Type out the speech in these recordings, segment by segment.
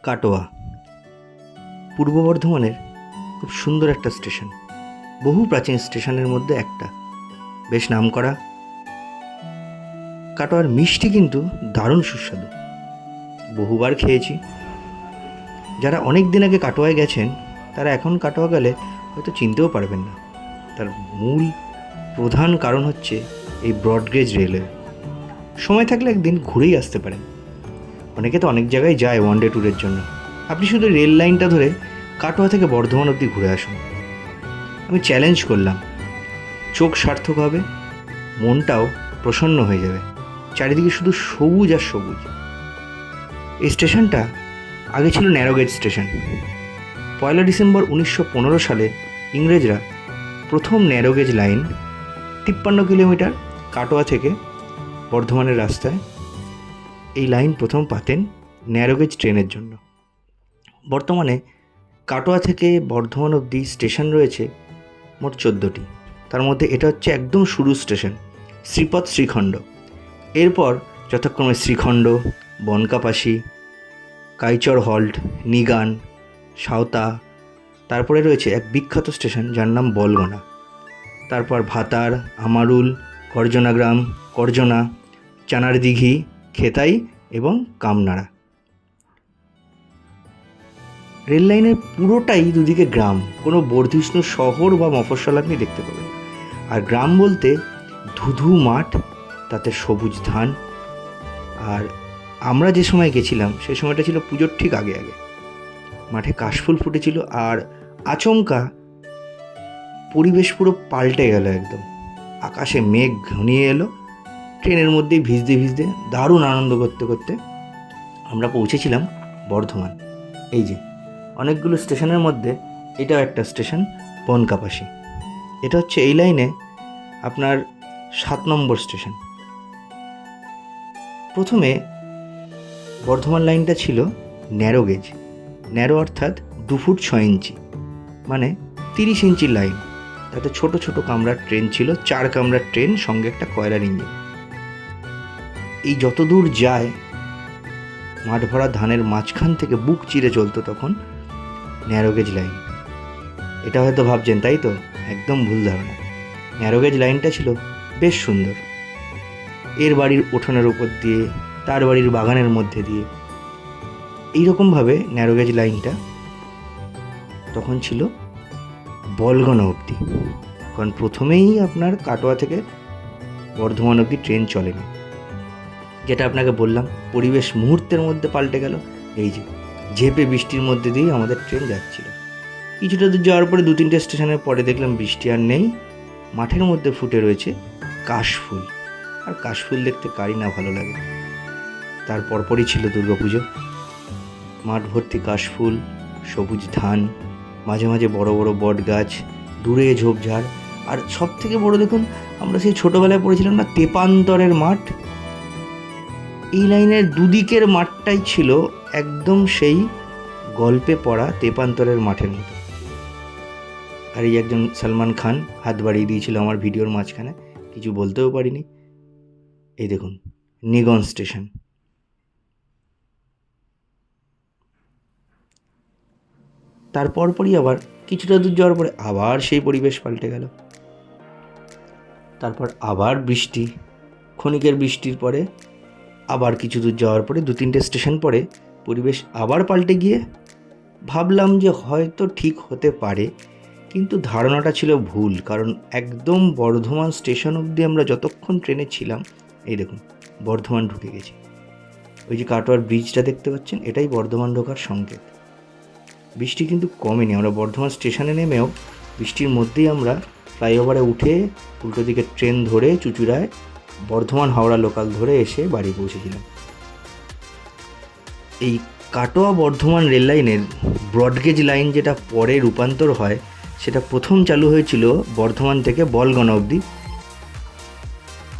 কাটোয়া পূর্ব বর্ধমানের খুব সুন্দর একটা স্টেশন, বহু প্রাচীন স্টেশনের মধ্যে একটা, বেশ নামকরা। কাটোয়ার মিষ্টি কিন্তু দারুণ সুস্বাদু, বহুবার খেয়েছি। যারা অনেক দিন আগে কাটোয়ায় গেছেন তারা এখন কাটোয়া গেলে হয়তো চিনতেও পারবেন না। তার মূল প্রধান কারণ হচ্ছে এই ব্রডগেজ রেলওয়ে। সময় থাকলে একদিন ঘুরেই আসতে পারেন। অনেকে তো অনেক জায়গায় যায় ওয়ান ডে ট্যুরের জন্য, আপনি শুধু রেল লাইনটা ধরে কাটোয়া থেকে বর্ধমান অবধি ঘুরে আসুন। আমি চ্যালেঞ্জ করলাম, চোখ সার্থক হবে, মনটাও প্রসন্ন হয়ে যাবে। চারিদিকে শুধু সবুজ আর সবুজ। এই স্টেশনটা আগে ছিল ন্যারোগেজ স্টেশন। 1 ডিসেম্বর 1915 সালে ইংরেজরা প্রথম ন্যারোগেজ লাইন 53 কিলোমিটার কাটোয়া থেকে বর্ধমানের রাস্তায় এই লাইন প্রথম পাতেন ন্যারোগেজ ট্রেনের জন্য। বর্তমানে কাটোয়া থেকে বর্ধমান অবধি স্টেশন রয়েছে মোট 14টি। তার মধ্যে এটা হচ্ছে একদম শুরু স্টেশন, শ্রীপদ শ্রীখণ্ড। এরপর যথাক্রমে শ্রীখণ্ড, বনকাপাসি, কাইচর হল্ট, নিগান, সাঁওতা, তারপরে রয়েছে এক বিখ্যাত স্টেশন যার নাম বলগনা। তারপর ভাতার, আমারুল, করজনাগ্রাম, করজনা, চানারদিঘি, খেতাই এবং কামনাড়া। রেল লাইনের পুরোটাই দুদিকে গ্রাম, কোনো বর্ধিষ্ণু শহর বা মফস্বল আপনি দেখতে পাবেন। আর গ্রাম বলতে ধুধু মাঠ, তাতে সবুজ ধান। আর আমরা যে সময় গেছিলাম সেই সময়টা ছিল পুজোর ঠিক আগে আগে। মাঠে কাশফুল ফুটেছিল আর আচমকা পরিবেশ পুরো পাল্টে গেল একদম। আকাশে মেঘ ঘনিয়ে এলো, ট্রেনের মধ্যেই ভিজতে ভিজতে দারুণ আনন্দ করতে করতে আমরা পৌঁছেছিলাম বর্ধমান। এই যে অনেকগুলো স্টেশনের মধ্যে এটাও একটা স্টেশন, বনকাপাসি। এটা হচ্ছে এই লাইনে আপনার 7 নম্বর স্টেশন। প্রথমে বর্ধমান লাইনটা ছিল ন্যারো গেজ। ন্যারো অর্থাৎ 2 ফুট 6 ইঞ্চি, মানে 30 ইঞ্চির লাইন। তাতে ছোট ছোট কামরার ট্রেন ছিল, 4 কামরার ট্রেন, সঙ্গে একটা কয়লার ইঞ্জিন। এই যত দূর যায় মাঠ ভরা ধানের মাঝখান থেকে বুক চিরে চলতো তখন ন্যারোগেজ লাইন। এটা হয়তো ভাবছেন, তাই তো? একদম ভুল ধারণা। ন্যারোগেজ লাইনটা ছিল বেশ সুন্দর। এর বাড়ির উঠোনের উপর দিয়ে, তার বাড়ির বাগানের মধ্যে দিয়ে, এইরকমভাবে ন্যারোগেজ লাইনটা তখন ছিল বলগনা অবধি। কারণ প্রথমেই আপনার কাটোয়া থেকে বর্ধমান অবধি ট্রেন চলেনি। যেটা আপনাকে বললাম, পরিবেশ মুহূর্তের মধ্যে পাল্টে গেল। এই যে ঝেপে বৃষ্টির মধ্যে দিয়ে আমাদের ট্রেন যাচ্ছিল। কিছুটা দূর যাওয়ার পরে 2-3টে স্টেশনের পরে দেখলাম বৃষ্টি আর নেই। মাঠের মধ্যে ফুটে রয়েছে কাশফুল। আর কাশফুল দেখতে কারই না ভালো লাগে। তার পরপরই ছিল দুর্গাপুজো। মাঠ ভর্তি কাশফুল, সবুজ ধান, মাঝে মাঝে বড় বড় বট গাছ, দূরে ঝোপঝাড়। আর সব থেকে বড় দেখুন, আমরা সেই ছোটোবেলায় পড়েছিলাম না তেপান্তরের মাঠ। এই লাইনের দুদিকের মাঠটাই ছিল একদম সেই গল্পে পড়া তেপান্তরের মাঠের মতো। আর এই একজন সলমান খান হাত বাড়িয়ে দিয়েছিল আমার ভিডিওর মাঝখানে, কিছু বলতেও পারিনি। এই দেখুন নিগন স্টেশন। তারপরই আবার কিছুটা দূর যাওয়ার পরে আবার সেই পরিবেশ পাল্টে গেল। তারপর আবার বৃষ্টি, ক্ষণিকের বৃষ্টির পরে আবার কিছু দূর যাওয়ার পরে 2-3টে স্টেশন পরে পরিবেশ আবার পাল্টে গিয়ে ভাবলাম যে হয়তো ঠিক হতে পারে, কিন্তু ধারণাটা ছিল ভুল। কারণ একদম বর্ধমান স্টেশন অবধি আমরা যতক্ষণ ট্রেনে ছিলাম, এই দেখুন বর্ধমান ঢুকে গেছি। ওই যে কাটোয়ার ব্রিজটা দেখতে পাচ্ছেন, এটাই বর্ধমান ঢোকার সংকেত। বৃষ্টি কিন্তু কমেনি। আমরা বর্ধমান স্টেশনে নেমেও বৃষ্টির মধ্যেই আমরা ফ্লাইওভারে উঠে উল্টো দিকে ট্রেন ধরে চুঁচুড়ায় বর্ধমান হাওড়া লোকাল ধরে এসে বাড়ি পৌঁছেছিলাম। এই কাটোয়া বর্ধমান রেল লাইনের ব্রডগেজ লাইন যেটা পরে রূপান্তর হয়, সেটা প্রথম চালু হয়েছিল বর্ধমান থেকে বলগনা অবধি।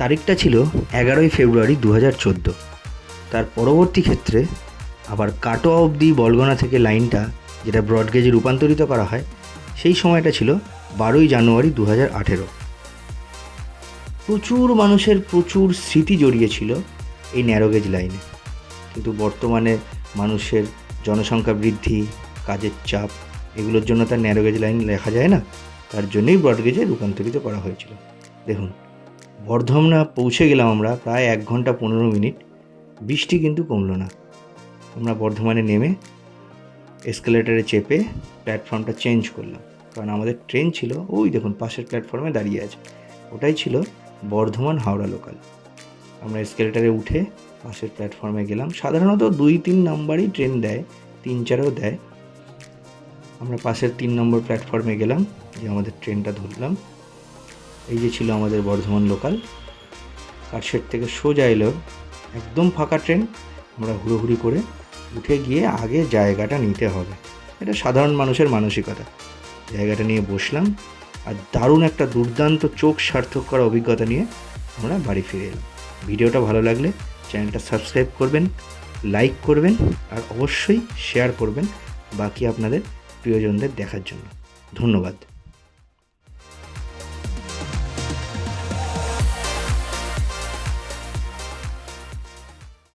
তারিখটা ছিল 11 ফেব্রুয়ারি 2014। তার পরবর্তী ক্ষেত্রে আবার কাটোয়া অবধি বলগনা থেকে লাইনটা যেটা ব্রডগেজে রূপান্তরিত করা হয়, সেই সময়টা ছিল 12 জানুয়ারি 2018। প্রচুর মানুষের প্রচুর স্মৃতি জড়িয়ে ছিল এই ন্যারোগেজ লাইনে। কিন্তু বর্তমানে মানুষের জনসংখ্যা বৃদ্ধি, কাজের চাপ, এগুলোর জন্য তার ন্যারো গেজ লাইন লেখা যায় না, তার জন্যই ব্রড গেজে রূপান্তরিত করা হয়েছিল। দেখুন, বর্ধমানে পৌঁছে গেলাম আমরা প্রায় 1 ঘন্টা 15 মিনিট, বৃষ্টি কিন্তু কমলো না। আমরা বর্ধমানে নেমে এসকেলেটারে চেপে প্ল্যাটফর্মটা চেঞ্জ করলাম, কারণ আমাদের ট্রেন ছিল ওই দেখুন পাশের প্ল্যাটফর্মে দাঁড়িয়ে আছে, ওটাই ছিল বর্ধমান হাওড়া লোকাল। আমরা এসকেলেটারে উঠে পাশের প্ল্যাটফর্মে গেলাম। সাধারণত 2-3 নাম্বারই ট্রেন দেয়, 3-4ও দেয়। আমরা পাশের 3 নম্বর প্ল্যাটফর্মে গেলাম, যে আমাদের ট্রেনটা ধরলাম। এই যে ছিল আমাদের বর্ধমান লোকাল। কারশেড থেকে সোজা এলো, একদম ফাঁকা ট্রেন। আমরা হুড়োহুড়ি করে উঠে গিয়ে আগে জায়গাটা নিতে হবে, এটা সাধারণ মানুষের মানসিকতা। জায়গাটা নিয়ে বসলাম, আর দারুণ একটা দুর্দান্ত চোখ সার্থক করা অভিজ্ঞতা নিয়ে আমরা বাড়ি ফিরে এলাম। ভিডিওটা ভালো লাগলে চ্যানেলটা সাবস্ক্রাইব করবেন, লাইক করবেন, আর অবশ্যই শেয়ার করবেন বাকি আপনাদের প্রিয়জনদের দেখার জন্য। ধন্যবাদ।